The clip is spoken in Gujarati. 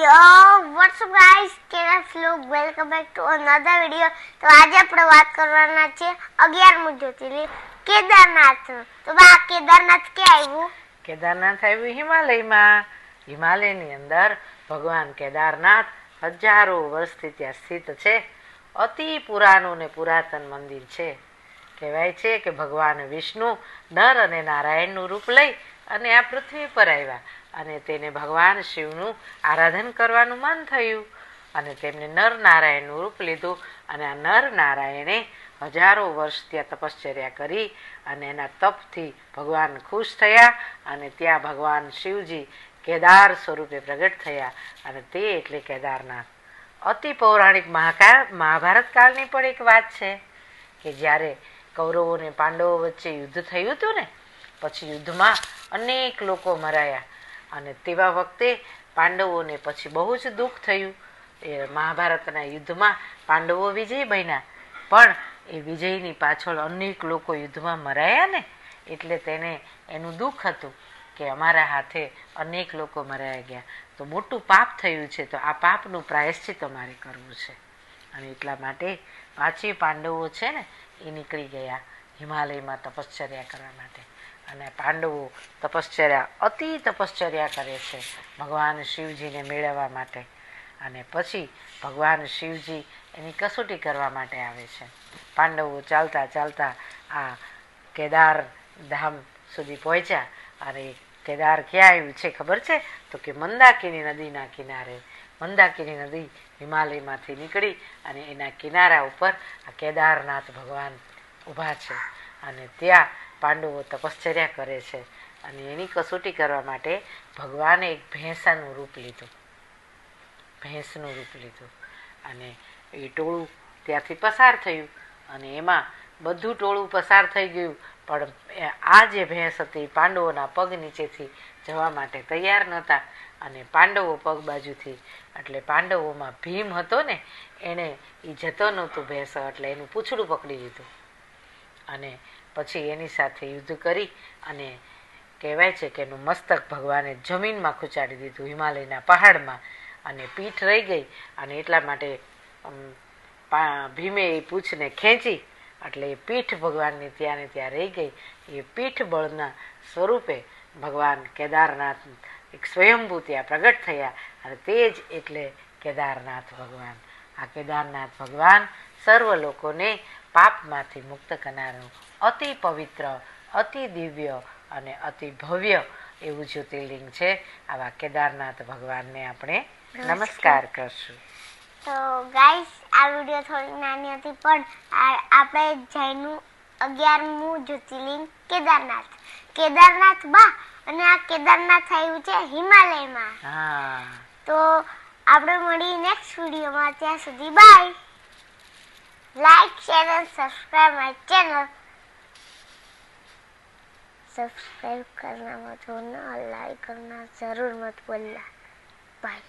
Yo, what's up guys? કેરસ લોગ welcome back to another video. તો આજે આપણે વાત કરવાના છે 11મું જ્યોતિર્લિંગ કેદારનાથ. તો બા કેદારનાથ ક્યાં આવ્યું? કેદારનાથ આવ્યું હિમાલયમાં. હિમાલયની અંદર ભગવાન કેદારનાથ હજારો વર્ષથી ત્યાં સ્થિત છે. અતિ પુરાણું ને પુરાતન મંદિર છે. કહેવાય છે કે ભગવાન વિષ્ણુ નર અને નારાયણનું રૂપ લઈ અને આ પૃથ્વી પર આવ્યા અને તેને ભગવાન શિવનું આરાધન કરવાનું મન થયું અને તેમને નર નારાયણનું રૂપ લીધું અને આ નર નારાયણે હજારો વર્ષ ત્યાં તપશ્ચર્યા કરી અને એના તપથી ભગવાન ખુશ થયા અને ત્યાં ભગવાન શિવજી કેદાર સ્વરૂપે પ્રગટ થયા અને તે એટલે કેદારનાથ. અતિ પૌરાણિક મહાભારત કાળની પણ એક વાત છે કે જ્યારે કૌરવો અને પાંડવો વચ્ચે યુદ્ધ થયું હતું ને, પછી યુદ્ધમાં અનેક લોકો મરાયા અને તેવા વખતે પાંડવોને પછી બહુ જ દુઃખ થયું. એ મહાભારતના યુદ્ધમાં પાંડવો વિજય બન્યા, પણ એ વિજયની પાછળ અનેક લોકો યુદ્ધમાં મરાયા ને, એટલે તેને એનું દુઃખ હતું કે અમારા હાથે અનેક લોકો મરાયા ગયા, તો મોટું પાપ થયું છે, તો આ પાપનું પ્રાયશ્ચિત અમારે કરવું છે. અને એટલા માટે પાંચેય પાંડવો છે ને એ નીકળી ગયા હિમાલયમાં તપશ્ચર્યા કરવા માટે. અને પાંડવો અતિ તપશ્ચર્યા કરે છે ભગવાન શિવજીને મેળવવા માટે. અને પછી ભગવાન શિવજી એની કસોટી કરવા માટે આવે છે. પાંડવો ચાલતા ચાલતા આ કેદાર ધામ સુધી પહોંચ્યા. અને કેદાર ક્યાં આવ્યું છે ખબર છે? તો કે મંદાકિની નદીના કિનારે. મંદાકિની નદી હિમાલયમાંથી નીકળી અને એના કિનારા ઉપર આ કેદારનાથ ભગવાન ઊભા છે અને ત્યાં પાંડવો તપશ્ચર્યા કરે છે. અને એની કસોટી કરવા માટે ભગવાને એક ભેંસનું રૂપ લીધું અને એ ટોળું ત્યાંથી પસાર થયું અને એમાં બધું ટોળું પસાર થઈ ગયું, પણ આ જે ભેંસ હતી પાંડવોના પગ નીચેથી જવા માટે તૈયાર નહોતા અને પાંડવો પગ બાજુથી, એટલે પાંડવોમાં ભીમ હતો ને, એને એ જતો નહોતું ભેંસ, એટલે એનું પૂંછડું પકડી લીધું અને પછી એની સાથે યુદ્ધ કરી અને કહેવાય છે કે એનું મસ્તક ભગવાને જમીનમાં ખૂંચાડી દીધું હિમાલયના પહાડમાં અને પીઠ રહી ગઈ. અને એટલા માટે ભીમે એ પૂંછને ખેંચી એટલે એ પીઠ ભગવાનની ત્યાં ને ત્યાં રહી ગઈ. એ પીઠ બળના સ્વરૂપે ભગવાન કેદારનાથ એક સ્વયંભૂ ત્યાં પ્રગટ થયા અને તે જ એટલે કેદારનાથ ભગવાન. આ કેદારનાથ ભગવાન સર્વ લોકોને પાપમાંથી મુક્ત કરનારું અતિ પવિત્ર, અતિ દિવ્ય અને અતિ ભવ્ય એવું જ્યોતિર્લિંગ છે. આવા કેદારનાથ ભગવાનને આપણે નમસ્કાર કરશું. તો ગાઈસ, આ વિડિયો થોડી નાની હતી, પણ આપણે જૈનનું 11મું જ્યોતિર્લિંગ કેદારનાથ બા, અને આ કેદારનાથ આવ્યું છે હિમાલયમાં. તો આપણે મળીએ નેક્સ્ટ વિડીયોમાં. ત્યાં સુધી bye. Like share and subscribe my channel. Subscribe करना मत भूलना और लाइक करना जरूर मत भूलना. बाय.